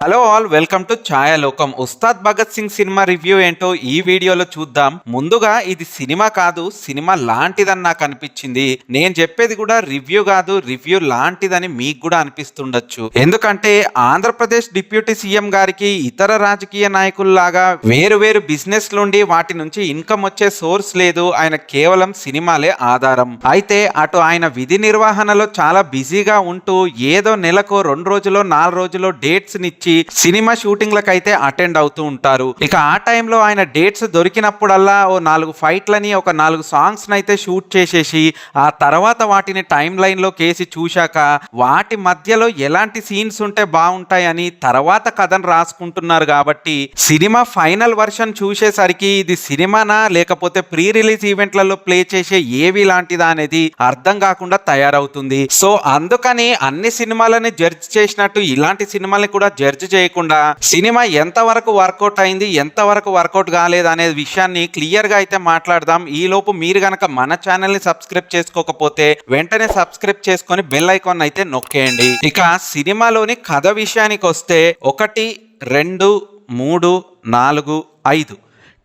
Hello all, welcome to Chayalokam. Ustaad Bhagat Singh cinema review ఏంటో ఈ వీడియోలో చూద్దాం. ముందుగా ఇది సినిమా కాదు, సినిమా లాంటిదని నాకు అనిపించింది. నేను చెప్పేది కూడా రివ్యూ కాదు, రివ్యూ లాంటిదని మీకు కూడా అనిపిస్తుండొచ్చు. ఎందుకంటే ఆంధ్రప్రదేశ్ డిప్యూటీ సీఎం గారికి ఇతర రాజకీయ నాయకుల్లాగా వేరు వేరు బిజినెస్ నుండి వాటి నుంచి ఇన్కమ్ వచ్చే సోర్స్ లేదు. ఆయన కేవలం సినిమాలే ఆధారం. అయితే అటు ఆయన విధి నిర్వహణలో చాలా బిజీగా ఉంటూ ఏదో నెలకు 2 రోజులో 4 రోజులో డేట్స్ నిచ్చి సినిమా షూటింగ్లకు అయితే అటెండ్ అవుతూ ఉంటారు. ఇక ఆ టైంలో ఆయన డేట్స్ దొరికినప్పుడల్లా ఓ 4 ఫైట్లని, ఒక 4 సాంగ్స్ అయితే షూట్ చేసేసి ఆ తర్వాత వాటిని టైం లైన్ లో కేసి చూశాక వాటి మధ్యలో ఎలాంటి సీన్స్ ఉంటే బాగుంటాయని తర్వాత కథను రాసుకుంటున్నారు. కాబట్టి సినిమా ఫైనల్ వర్షన్ చూసేసరికి ఇది సినిమానా లేకపోతే ప్రీ రిలీజ్ ఈవెంట్లలో ప్లే చేసే ఏవి లాంటిదా అనేది అర్థం కాకుండా తయారవుతుంది. సో అందుకని అన్ని సినిమాలని జడ్జ్ చేసినట్టు ఇలాంటి సినిమాల్ని కూడా జడ్జ్ చేయకుండా సినిమా ఎంతవరకు వర్కౌట్ అయింది, ఎంతవరకు వర్కౌట్ కాలేదు అనే విషయాన్ని క్లియర్ గా అయితే మాట్లాడదాం. ఈ లోపు మీరు గనక మన ఛానల్ ని సబ్స్క్రైబ్ చేసుకోకపోతే వెంటనే సబ్స్క్రైబ్ చేసుకొని బెల్ ఐకాన్ అయితే నొక్కేయండి. ఇక సినిమాలోని కథ విషయానికి వస్తే 1, 2, 3, 4, 5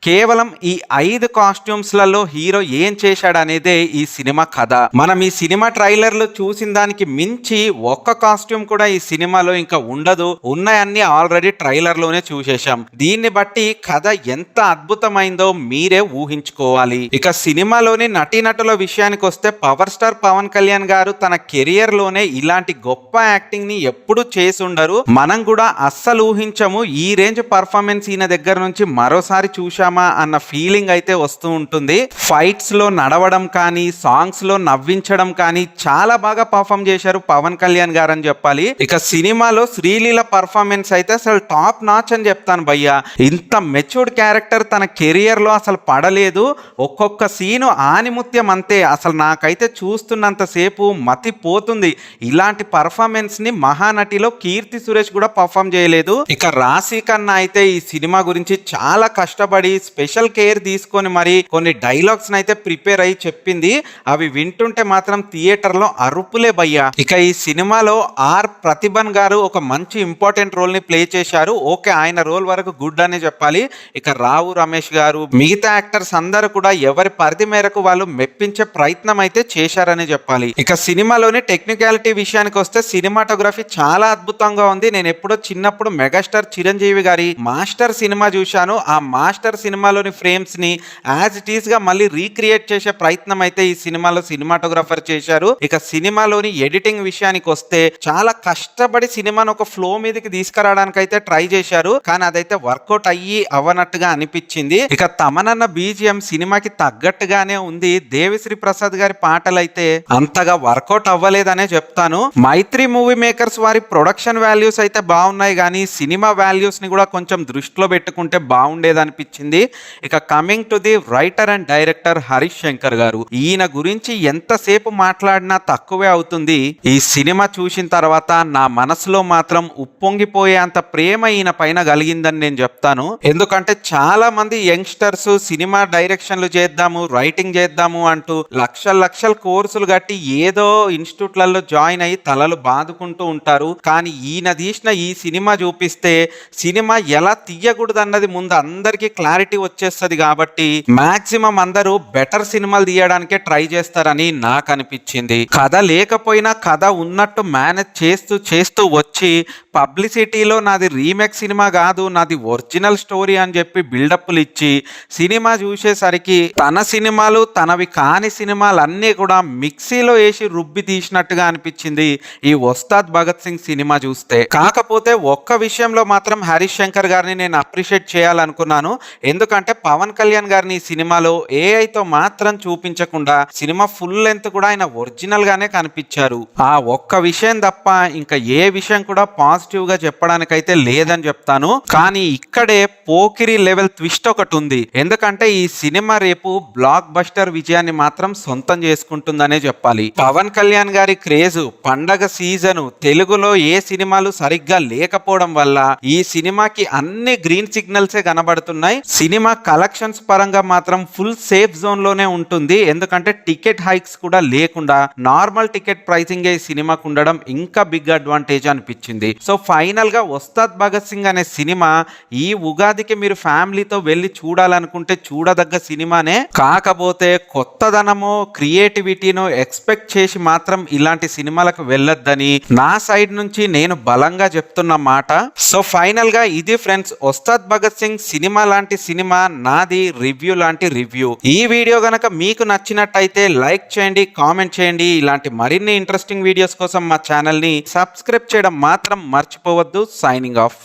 కేవలం ఈ 5 కాస్ట్యూమ్స్లలో హీరో ఏం చేశాడనేదే ఈ సినిమా కథ. మనం ఈ సినిమా ట్రైలర్లో చూసిన దానికి మించి ఒక్క కాస్ట్యూమ్ కూడా ఈ సినిమాలో ఇంకా ఉండదు. ఉన్నాయన్ని ఆల్రెడీ ట్రైలర్లోనే చూసేశాం. దీన్ని బట్టి కథ ఎంత అద్భుతమైందో మీరే ఊహించుకోవాలి. ఇక సినిమాలోని నటీనటుల విషయానికి వస్తే పవర్ స్టార్ పవన్ కళ్యాణ్ గారు తన కెరియర్ లోనే ఇలాంటి గొప్ప యాక్టింగ్ ని ఎప్పుడు చేసుండరు. మనం కూడా అస్సలు ఊహించము. ఈ రేంజ్ పర్ఫార్మెన్స్ ఈయన దగ్గర నుంచి మరోసారి చూశాం అన్న ఫీలింగ్ అయితే వస్తూ ఉంటుంది. ఫైట్స్ లో నడవడం కానీ, సాంగ్స్ లో నవ్వించడం కానీ చాలా బాగా పర్ఫామ్ చేశారు పవన్ కళ్యాణ్ గారు అని చెప్పాలి. ఇక సినిమాలో శ్రీలీల పర్ఫార్మెన్స్ అయితే అసలు టాప్ నాచ్ అని చెప్తాను భయ్యా. ఇంత మెచ్యూర్డ్ క్యారెక్టర్ తన కెరియర్ లో అసలు పడలేదు. ఒక్కొక్క సీను ఆనిముత్యం అంతే. అసలు నాకైతే చూస్తున్నంత సేపు మతి పోతుంది. ఇలాంటి పర్ఫార్మెన్స్ ని మహానటిలో కీర్తి సురేష్ కూడా పర్ఫామ్ చేయలేదు. ఇక రాశి ఖన్నా అయితే ఈ సినిమా గురించి చాలా కష్టపడి స్పెషల్ కేర్ తీసుకొని మరి కొన్ని డైలాగ్స్ అయితే ప్రిపేర్ అయ్యి చెప్పింది. అవి వింటుంటే మాత్రం థియేటర్ లో అరుపులే భయ్యా. ఇక ఈ సినిమాలో ఆర్ ప్రతిభన్ గారు ఒక మంచి ఇంపార్టెంట్ రోల్ ని ప్లే చేశారు. ఓకే, ఆయన రోల్ వరకు గుడ్ అనే చెప్పాలి. ఇక రావు రమేష్ గారు, మిగతా యాక్టర్స్ అందరూ కూడా ఎవరి పరిధి మేరకు వాళ్ళు మెప్పించే ప్రయత్నం అయితే చేశారని చెప్పాలి. ఇక సినిమాలోని టెక్నికాలిటీ విషయానికి వస్తే సినిమాటోగ్రఫీ చాలా అద్భుతంగా ఉంది. నేను ఎప్పుడో చిన్నప్పుడు మెగాస్టార్ చిరంజీవి గారి మాస్టర్ సినిమా చూశాను. ఆ మాస్టర్ సినిమాలోని ఫ్రేమ్స్ ని యాజ్ ఇట్ ఈస్ గా మళ్ళీ రీక్రియేట్ చేసే ప్రయత్నం అయితే ఈ సినిమాలో సినిమాటోగ్రాఫర్ చేశారు. ఇక సినిమాలోని ఎడిటింగ్ విషయానికి వస్తే చాలా కష్టపడి సినిమాను ఒక ఫ్లో మీదకి తీసుకురావడానికి అయితే ట్రై చేశారు. కానీ అదైతే వర్కౌట్ అయ్యి అవ్వనట్టుగా అనిపించింది. ఇక తమనన్న బీజిఎం సినిమాకి తగ్గట్టుగానే ఉంది. దేవిశ్రీ ప్రసాద్ గారి పాటలు అయితే అంతగా వర్కౌట్ అవ్వలేదనే చెప్తాను. మైత్రి మూవీ మేకర్స్ వారి ప్రొడక్షన్ వాల్యూస్ అయితే బాగున్నాయి, కానీ సినిమా వాల్యూస్ ని కూడా కొంచెం దృష్టిలో పెట్టుకుంటే బాగుండేది అనిపించింది. ఇక coming to the writer and director Harish Shankar గారు, ఈయన గురించి ఎంతసేపు మాట్లాడినా తక్కువే అవుతుంది. ఈ సినిమా చూసిన తర్వాత నా మనసులో మాత్రం ఉప్పొంగిపోయే అంత ప్రేమ ఈయన పైన కలిగిందని నేను చెప్తాను. ఎందుకంటే చాలా మంది యంగ్స్టర్స్ సినిమా డైరెక్షన్లు చేద్దాము, రైటింగ్ చేద్దాము అంటూ లక్షల కోర్సులు కట్టి ఏదో ఇన్స్టిట్యూట్లలో జాయిన్ అయ్యి తలలు బాదుకుంటూ ఉంటారు. కానీ ఈయన తీసిన ఈ సినిమా చూపిస్తే సినిమా ఎలా తీయకూడదు అన్నది ముందు అందరికీ క్లారిటీ వచ్చేస్తుంది. కాబట్టి మాక్సిమం అందరూ బెటర్ సినిమాలు తీయడానికే ట్రై చేస్తారని నాకు అనిపించింది. కథ లేకపోయినా కథ ఉన్నట్టు మేనేజ్ చేస్తూ వచ్చి పబ్లిసిటీలో నాది రీమేక్ సినిమా కాదు, నాది ఒరిజినల్ స్టోరీ అని చెప్పి బిల్డప్లు ఇచ్చి సినిమా చూసేసరికి తన సినిమాలు తనవి కాని సినిమాలు అన్నీ కూడా మిక్సీలో వేసి రుబ్బి తీసినట్టుగా అనిపించింది ఈ ఉస్తాద్ భగత్ సింగ్ సినిమా చూస్తే. కాకపోతే ఒక్క విషయంలో మాత్రం హరీష్ శంకర్ గారిని నేను అప్రిషియేట్ చేయాలనుకున్నాను. ఎందుకంటే పవన్ కళ్యాణ్ గారిని ఈ సినిమాలో ఏఐతో మాత్రం చూపించకుండా సినిమా ఫుల్ లెంత్ కూడా ఆయన ఒరిజినల్ గానే కనిపించారు. ఆ ఒక్క విషయం తప్ప ఇంకా ఏ విషయం కూడా పాజిటివ్ గా చెప్పడానికైతే లేదని చెప్తాను. కానీ ఇక్కడే పోకిరి లెవెల్ ట్విస్ట్ ఒకటి ఉంది. ఎందుకంటే ఈ సినిమా రేపు బ్లాక్ బస్టర్ విజయాన్ని మాత్రం సొంతం చేసుకుంటుందనే చెప్పాలి. పవన్ కళ్యాణ్ గారి క్రేజ్, పండగ సీజన్, తెలుగులో ఏ సినిమాలు సరిగ్గా లేకపోవడం వల్ల ఈ సినిమాకి అన్ని గ్రీన్ సిగ్నల్సే కనబడుతున్నాయి. సినిమా కలెక్షన్స్ పరంగా మాత్రం ఫుల్ సేఫ్ జోన్ లోనే ఉంటుంది. ఎందుకంటే టికెట్ హైక్స్ కూడా లేకుండా నార్మల్ టికెట్ ప్రైసింగ్ ఈ సినిమాకు ఉండడం ఇంకా బిగ్ అడ్వాంటేజ్ అనిపించింది. సో ఫైనల్ గా ఉస్తాద్ భగత్ సింగ్ అనే సినిమా ఈ ఉగాదికి మీరు ఫ్యామిలీతో వెళ్ళి చూడాలనుకుంటే చూడదగ్గ సినిమానే. కాకపోతే కొత్తదనము క్రియేటివిటీను ఎక్స్పెక్ట్ చేసి మాత్రం ఇలాంటి సినిమాలకు వెళ్ళొద్దని నా సైడ్ నుంచి నేను బలంగా చెప్తున్న మాట. సో ఫైనల్ గా ఇది ఫ్రెండ్స్ ఉస్తాద్ భగత్ సింగ్ సినిమా లాంటి సినిమా నాది రివ్యూ లాంటి రివ్యూ. ఈ వీడియో గనక మీకు నచ్చినట్టయితే లైక్ చేయండి, కామెంట్ చేయండి. ఇలాంటి మరిన్ని ఇంట్రెస్టింగ్ వీడియోస్ కోసం మా ఛానల్ ని సబ్స్క్రైబ్ చేయడం మాత్రం మర్చిపోవద్దు. Signing off.